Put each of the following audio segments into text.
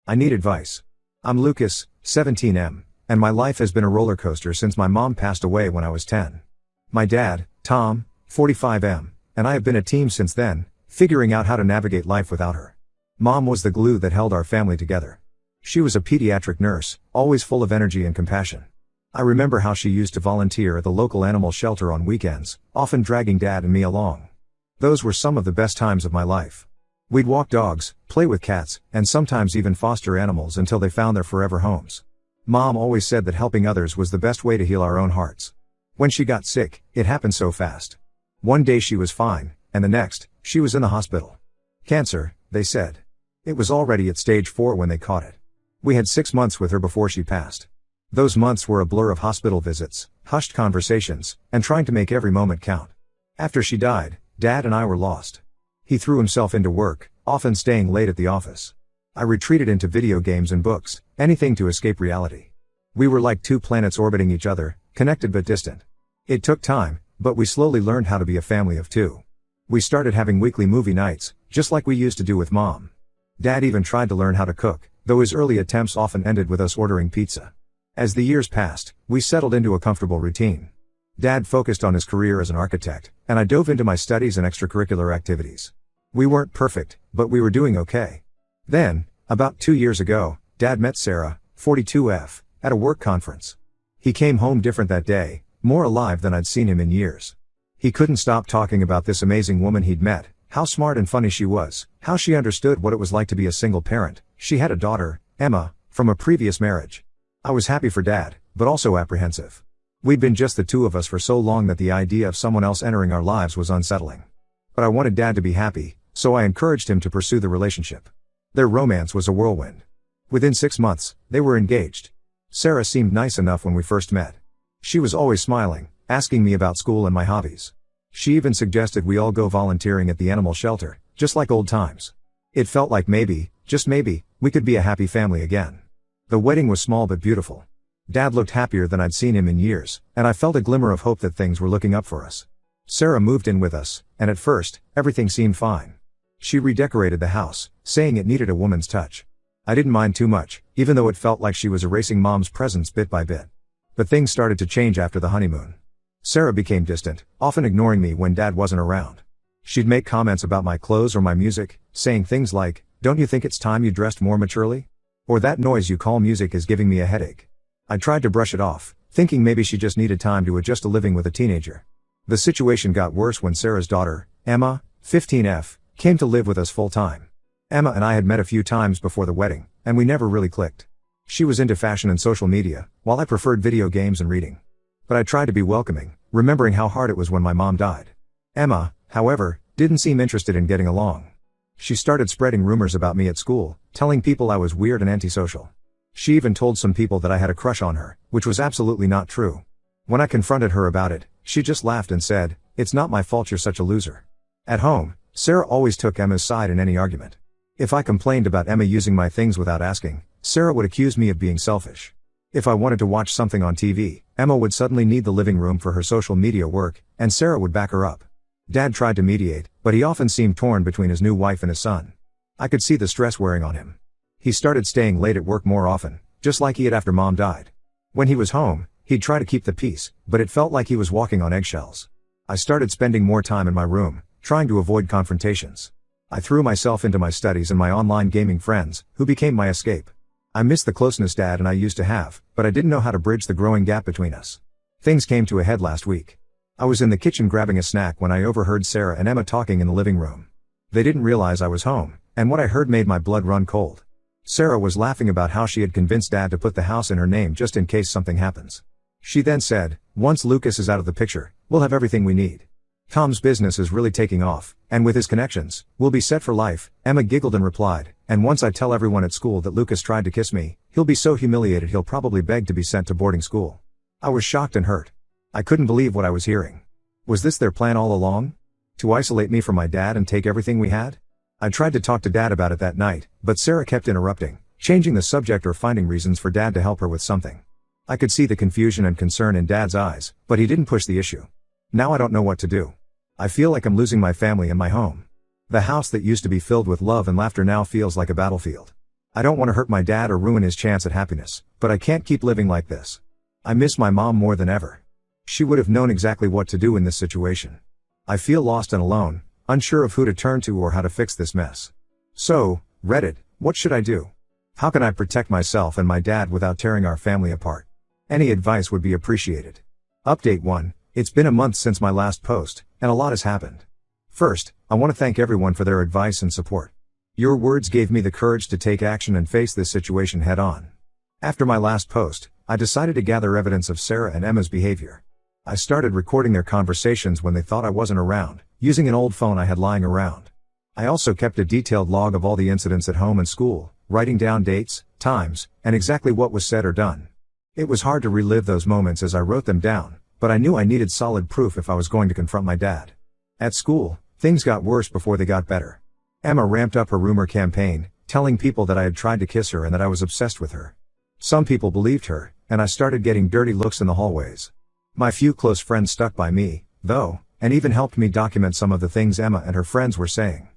I need advice. I'm Lucas, 17M, and my life has been a roller coaster since my mom passed away when I was 10. My dad, Tom, 45M, and I have been a team since then, figuring out how to navigate life without her. Mom was the glue that held our family together. She was a pediatric nurse, always full of energy and compassion. I remember how she used to volunteer at the local animal shelter on weekends, often dragging Dad and me along. Those were some of the best times of my life. We'd walk dogs, play with cats, and sometimes even foster animals until they found their forever homes. Mom always said that helping others was the best way to heal our own hearts. When she got sick, it happened so fast. One day she was fine, and the next, she was in the hospital. Cancer, they said. It was already at stage 4 when they caught it. We had 6 months with her before she passed. Those months were a blur of hospital visits, hushed conversations, and trying to make every moment count. After she died, Dad and I were lost. He threw himself into work, often staying late at the office. I retreated into video games and books, anything to escape reality. We were like two planets orbiting each other, connected but distant. It took time, but we slowly learned how to be a family of two. We started having weekly movie nights, just like we used to do with Mom. Dad even tried to learn how to cook, though his early attempts often ended with us ordering pizza. As the years passed, we settled into a comfortable routine. Dad focused on his career as an architect, and I dove into my studies and extracurricular activities. We weren't perfect, but we were doing okay. Then, about 2 years ago, Dad met Sarah, 42F, at a work conference. He came home different that day, more alive than I'd seen him in years. He couldn't stop talking about this amazing woman he'd met, how smart and funny she was, how she understood what it was like to be a single parent. She had a daughter, Emma, from a previous marriage. I was happy for Dad, but also apprehensive. We'd been just the two of us for so long that the idea of someone else entering our lives was unsettling. But I wanted Dad to be happy, so I encouraged him to pursue the relationship. Their romance was a whirlwind. Within 6 months, they were engaged. Sarah seemed nice enough when we first met. She was always smiling, asking me about school and my hobbies. She even suggested we all go volunteering at the animal shelter, just like old times. It felt like maybe, just maybe, we could be a happy family again. The wedding was small but beautiful. Dad looked happier than I'd seen him in years, and I felt a glimmer of hope that things were looking up for us. Sarah moved in with us, and at first, everything seemed fine. She redecorated the house, saying it needed a woman's touch. I didn't mind too much, even though it felt like she was erasing Mom's presence bit by bit. But things started to change after the honeymoon. Sarah became distant, often ignoring me when Dad wasn't around. She'd make comments about my clothes or my music, saying things like, "Don't you think it's time you dressed more maturely?" Or "That noise you call music is giving me a headache." I tried to brush it off, thinking maybe she just needed time to adjust to living with a teenager. The situation got worse when Sarah's daughter, Emma, 15F, came to live with us full time. Emma and I had met a few times before the wedding, and we never really clicked. She was into fashion and social media, while I preferred video games and reading. But I tried to be welcoming, remembering how hard it was when my mom died. Emma, however, didn't seem interested in getting along. She started spreading rumors about me at school, telling people I was weird and antisocial. She even told some people that I had a crush on her, which was absolutely not true. When I confronted her about it, she just laughed and said, "It's not my fault you're such a loser." At home, Sarah always took Emma's side in any argument. If I complained about Emma using my things without asking, Sarah would accuse me of being selfish. If I wanted to watch something on TV, Emma would suddenly need the living room for her social media work, and Sarah would back her up. Dad tried to mediate, but he often seemed torn between his new wife and his son. I could see the stress wearing on him. He started staying late at work more often, just like he had after Mom died. When he was home, he'd try to keep the peace, but it felt like he was walking on eggshells. I started spending more time in my room, trying to avoid confrontations. I threw myself into my studies and my online gaming friends, who became my escape. I missed the closeness Dad and I used to have, but I didn't know how to bridge the growing gap between us. Things came to a head last week. I was in the kitchen grabbing a snack when I overheard Sarah and Emma talking in the living room. They didn't realize I was home, and what I heard made my blood run cold. Sarah was laughing about how she had convinced Dad to put the house in her name just in case something happens. She then said, "Once Lucas is out of the picture, we'll have everything we need. Tom's business is really taking off, and with his connections, we'll be set for life." Emma giggled and replied, "And once I tell everyone at school that Lucas tried to kiss me, he'll be so humiliated he'll probably beg to be sent to boarding school." I was shocked and hurt. I couldn't believe what I was hearing. Was this their plan all along? To isolate me from my dad and take everything we had? I tried to talk to Dad about it that night, but Sarah kept interrupting, changing the subject or finding reasons for Dad to help her with something. I could see the confusion and concern in Dad's eyes, but he didn't push the issue. Now I don't know what to do. I feel like I'm losing my family and my home. The house that used to be filled with love and laughter now feels like a battlefield. I don't want to hurt my dad or ruin his chance at happiness, but I can't keep living like this. I miss my mom more than ever. She would have known exactly what to do in this situation. I feel lost and alone, unsure of who to turn to or how to fix this mess. So, Reddit, what should I do? How can I protect myself and my dad without tearing our family apart? Any advice would be appreciated. Update 1. It's been a month since my last post, and a lot has happened. First, I want to thank everyone for their advice and support. Your words gave me the courage to take action and face this situation head on. After my last post, I decided to gather evidence of Sarah and Emma's behavior. I started recording their conversations when they thought I wasn't around, using an old phone I had lying around. I also kept a detailed log of all the incidents at home and school, writing down dates, times, and exactly what was said or done. It was hard to relive those moments as I wrote them down, but I knew I needed solid proof if I was going to confront my dad. At school, things got worse before they got better. Emma ramped up her rumor campaign, telling people that I had tried to kiss her and that I was obsessed with her. Some people believed her, and I started getting dirty looks in the hallways. My few close friends stuck by me, though, and even helped me document some of the things Emma and her friends were saying.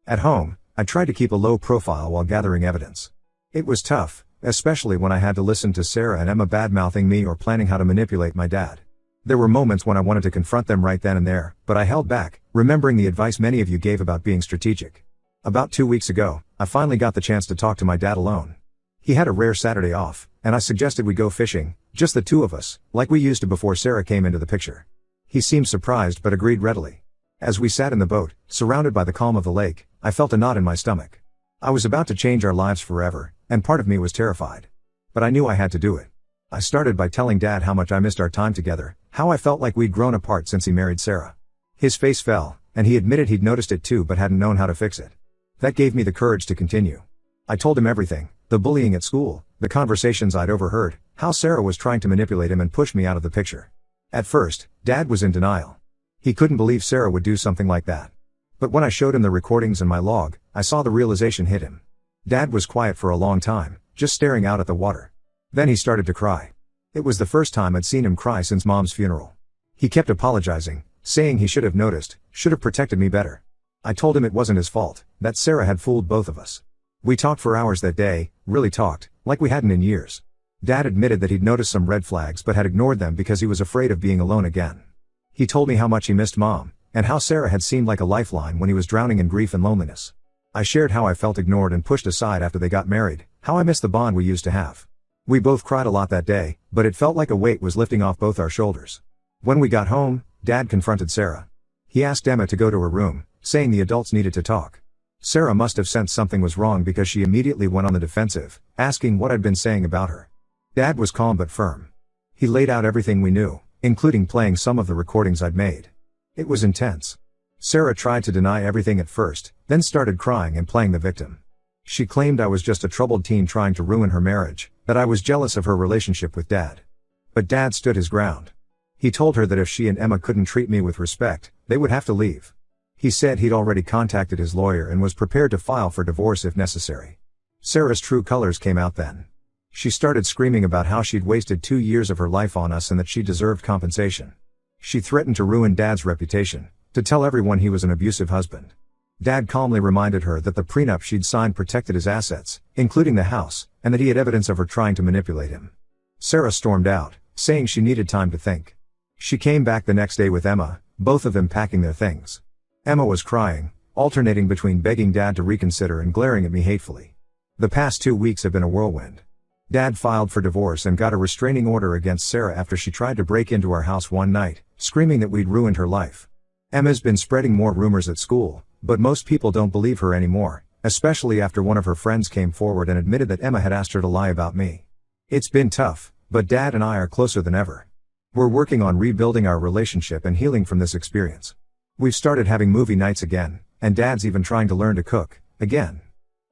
At home, I tried to keep a low profile while gathering evidence. It was tough, especially when I had to listen to Sarah and Emma bad-mouthing me or planning how to manipulate my dad. There were moments when I wanted to confront them right then and there, but I held back, remembering the advice many of you gave about being strategic. About 2 weeks ago, I finally got the chance to talk to my dad alone. He had a rare Saturday off, and I suggested we go fishing, just the two of us, like we used to before Sarah came into the picture. He seemed surprised but agreed readily. As we sat in the boat, surrounded by the calm of the lake, I felt a knot in my stomach. I was about to change our lives forever, and part of me was terrified. But I knew I had to do it. I started by telling Dad how much I missed our time together, how I felt like we'd grown apart since he married Sarah. His face fell, and he admitted he'd noticed it too but hadn't known how to fix it. That gave me the courage to continue. I told him everything, the bullying at school, the conversations I'd overheard, how Sarah was trying to manipulate him and push me out of the picture. At first, Dad was in denial. He couldn't believe Sarah would do something like that. But when I showed him the recordings and my log, I saw the realization hit him. Dad was quiet for a long time, just staring out at the water. Then he started to cry. It was the first time I'd seen him cry since Mom's funeral. He kept apologizing, saying he should have noticed, should have protected me better. I told him it wasn't his fault, that Sarah had fooled both of us. We talked for hours that day, really talked, like we hadn't in years. Dad admitted that he'd noticed some red flags but had ignored them because he was afraid of being alone again. He told me how much he missed Mom, and how Sarah had seemed like a lifeline when he was drowning in grief and loneliness. I shared how I felt ignored and pushed aside after they got married, how I missed the bond we used to have. We both cried a lot that day, but it felt like a weight was lifting off both our shoulders. When we got home, Dad confronted Sarah. He asked Emma to go to her room, saying the adults needed to talk. Sarah must have sensed something was wrong because she immediately went on the defensive, asking what I'd been saying about her. Dad was calm but firm. He laid out everything we knew, including playing some of the recordings I'd made. It was intense. Sarah tried to deny everything at first, then started crying and playing the victim. She claimed I was just a troubled teen trying to ruin her marriage, that I was jealous of her relationship with Dad. But Dad stood his ground. He told her that if she and Emma couldn't treat me with respect, they would have to leave. He said he'd already contacted his lawyer and was prepared to file for divorce if necessary. Sarah's true colors came out then. She started screaming about how she'd wasted 2 years of her life on us and that she deserved compensation. She threatened to ruin Dad's reputation, to tell everyone he was an abusive husband. Dad calmly reminded her that the prenup she'd signed protected his assets, including the house, and that he had evidence of her trying to manipulate him. Sarah stormed out, saying she needed time to think. She came back the next day with Emma, both of them packing their things. Emma was crying, alternating between begging Dad to reconsider and glaring at me hatefully. The past 2 weeks have been a whirlwind. Dad filed for divorce and got a restraining order against Sarah after she tried to break into our house one night, screaming that we'd ruined her life. Emma's been spreading more rumors at school, but most people don't believe her anymore, especially after one of her friends came forward and admitted that Emma had asked her to lie about me. It's been tough, but Dad and I are closer than ever. We're working on rebuilding our relationship and healing from this experience. We've started having movie nights again, and Dad's even trying to learn to cook, again.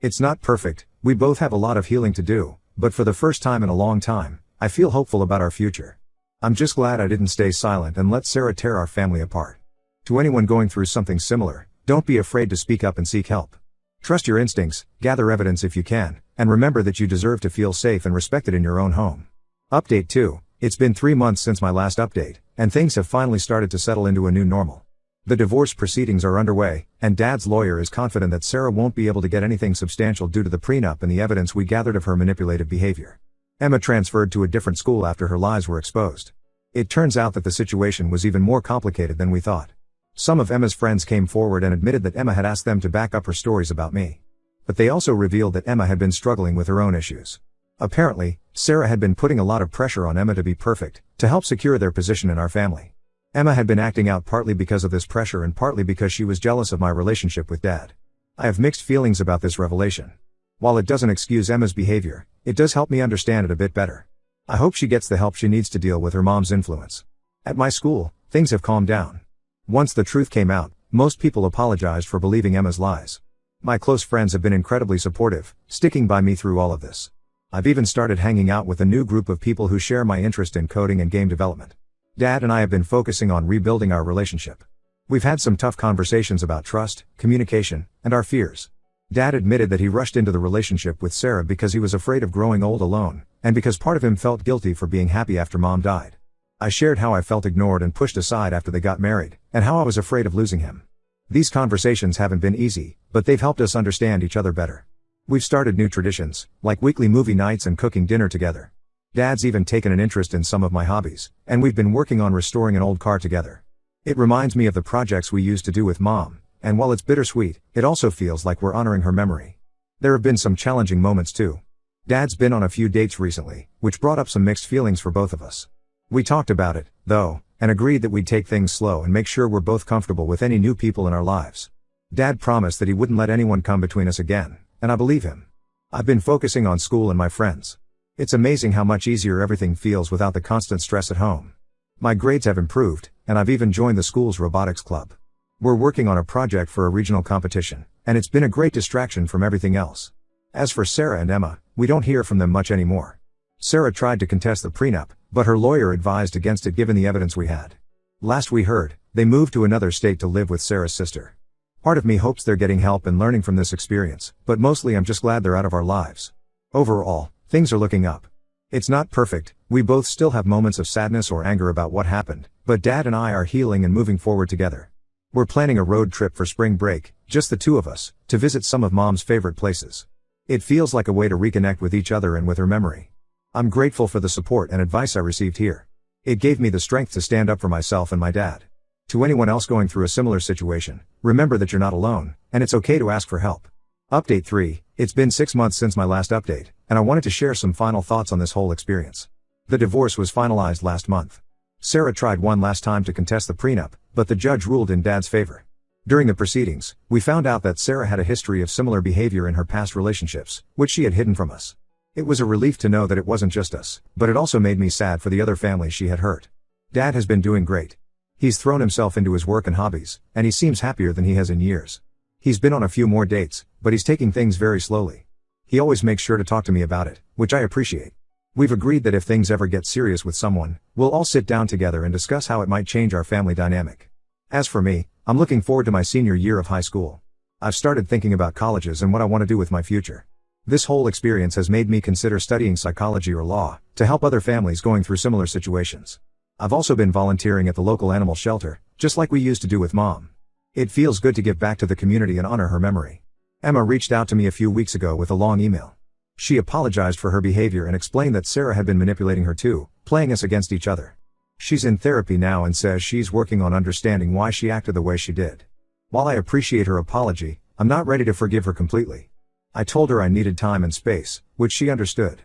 It's not perfect, we both have a lot of healing to do, but for the first time in a long time, I feel hopeful about our future. I'm just glad I didn't stay silent and let Sarah tear our family apart. To anyone going through something similar, don't be afraid to speak up and seek help. Trust your instincts, gather evidence if you can, and remember that you deserve to feel safe and respected in your own home. Update 2. It's been 3 months since my last update, and things have finally started to settle into a new normal. The divorce proceedings are underway, and Dad's lawyer is confident that Sarah won't be able to get anything substantial due to the prenup and the evidence we gathered of her manipulative behavior. Emma transferred to a different school after her lies were exposed. It turns out that the situation was even more complicated than we thought. Some of Emma's friends came forward and admitted that Emma had asked them to back up her stories about me. But they also revealed that Emma had been struggling with her own issues. Apparently, Sarah had been putting a lot of pressure on Emma to be perfect, to help secure their position in our family. Emma had been acting out partly because of this pressure and partly because she was jealous of my relationship with Dad. I have mixed feelings about this revelation. While it doesn't excuse Emma's behavior, it does help me understand it a bit better. I hope she gets the help she needs to deal with her mom's influence. At my school, things have calmed down. Once the truth came out, most people apologized for believing Emma's lies. My close friends have been incredibly supportive, sticking by me through all of this. I've even started hanging out with a new group of people who share my interest in coding and game development. Dad and I have been focusing on rebuilding our relationship. We've had some tough conversations about trust, communication, and our fears. Dad admitted that he rushed into the relationship with Sarah because he was afraid of growing old alone, and because part of him felt guilty for being happy after Mom died. I shared how I felt ignored and pushed aside after they got married, and how I was afraid of losing him. These conversations haven't been easy, but they've helped us understand each other better. We've started new traditions, like weekly movie nights and cooking dinner together. Dad's even taken an interest in some of my hobbies, and we've been working on restoring an old car together. It reminds me of the projects we used to do with Mom, and while it's bittersweet, it also feels like we're honoring her memory. There have been some challenging moments too. Dad's been on a few dates recently, which brought up some mixed feelings for both of us. We talked about it, though, and agreed that we'd take things slow and make sure we're both comfortable with any new people in our lives. Dad promised that he wouldn't let anyone come between us again, and I believe him. I've been focusing on school and my friends. It's amazing how much easier everything feels without the constant stress at home. My grades have improved, and I've even joined the school's robotics club. We're working on a project for a regional competition, and it's been a great distraction from everything else. As for Sarah and Emma, we don't hear from them much anymore. Sarah tried to contest the prenup, but her lawyer advised against it given the evidence we had. Last we heard, they moved to another state to live with Sarah's sister. Part of me hopes they're getting help and learning from this experience, but mostly I'm just glad they're out of our lives. Overall, things are looking up. It's not perfect, we both still have moments of sadness or anger about what happened, but Dad and I are healing and moving forward together. We're planning a road trip for spring break, just the two of us, to visit some of Mom's favorite places. It feels like a way to reconnect with each other and with her memory. I'm grateful for the support and advice I received here. It gave me the strength to stand up for myself and my dad. To anyone else going through a similar situation, remember that you're not alone, and it's okay to ask for help. Update 3, it's been 6 months since my last update, and I wanted to share some final thoughts on this whole experience. The divorce was finalized last month. Sarah tried one last time to contest the prenup, but the judge ruled in Dad's favor. During the proceedings, we found out that Sarah had a history of similar behavior in her past relationships, which she had hidden from us. It was a relief to know that it wasn't just us, but it also made me sad for the other families she had hurt. Dad has been doing great. He's thrown himself into his work and hobbies, and he seems happier than he has in years. He's been on a few more dates, but he's taking things very slowly. He always makes sure to talk to me about it, which I appreciate. We've agreed that if things ever get serious with someone, we'll all sit down together and discuss how it might change our family dynamic. As for me, I'm looking forward to my senior year of high school. I've started thinking about colleges and what I want to do with my future. This whole experience has made me consider studying psychology or law, to help other families going through similar situations. I've also been volunteering at the local animal shelter, just like we used to do with Mom. It feels good to give back to the community and honor her memory. Emma reached out to me a few weeks ago with a long email. She apologized for her behavior and explained that Sarah had been manipulating her too, playing us against each other. She's in therapy now and says she's working on understanding why she acted the way she did. While I appreciate her apology, I'm not ready to forgive her completely. I told her I needed time and space, which she understood.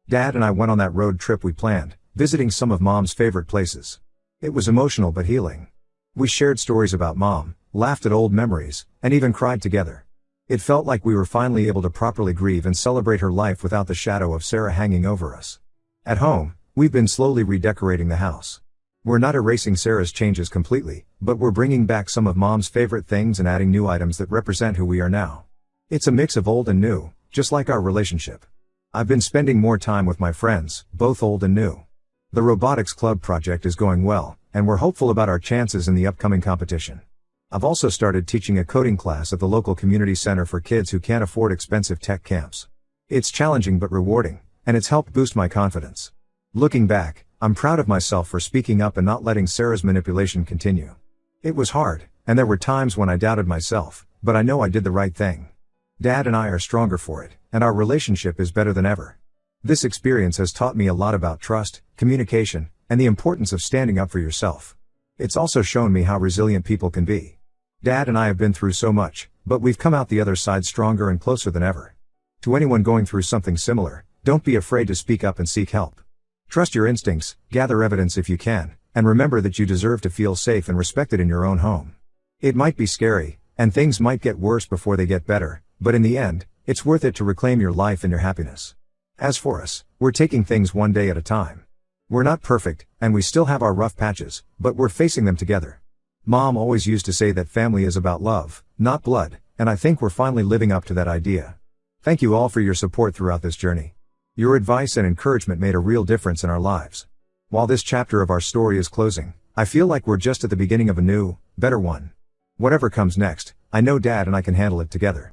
Dad and I went on that road trip we planned, visiting some of Mom's favorite places. It was emotional but healing. We shared stories about Mom, laughed at old memories, and even cried together. It felt like we were finally able to properly grieve and celebrate her life without the shadow of Sarah hanging over us. At home, we've been slowly redecorating the house. We're not erasing Sarah's changes completely, but we're bringing back some of Mom's favorite things and adding new items that represent who we are now. It's a mix of old and new, just like our relationship. I've been spending more time with my friends, both old and new. The robotics club project is going well, and we're hopeful about our chances in the upcoming competition. I've also started teaching a coding class at the local community center for kids who can't afford expensive tech camps. It's challenging but rewarding, and it's helped boost my confidence. Looking back, I'm proud of myself for speaking up and not letting Sarah's manipulation continue. It was hard, and there were times when I doubted myself, but I know I did the right thing. Dad and I are stronger for it, and our relationship is better than ever. This experience has taught me a lot about trust, communication, and the importance of standing up for yourself. It's also shown me how resilient people can be. Dad and I have been through so much, but we've come out the other side stronger and closer than ever. To anyone going through something similar, don't be afraid to speak up and seek help. Trust your instincts, gather evidence if you can, and remember that you deserve to feel safe and respected in your own home. It might be scary, and things might get worse before they get better, but in the end, it's worth it to reclaim your life and your happiness. As for us, we're taking things one day at a time. We're not perfect, and we still have our rough patches, but we're facing them together. Mom always used to say that family is about love, not blood, and I think we're finally living up to that idea. Thank you all for your support throughout this journey. Your advice and encouragement made a real difference in our lives. While this chapter of our story is closing, I feel like we're just at the beginning of a new, better one. Whatever comes next, I know Dad and I can handle it together.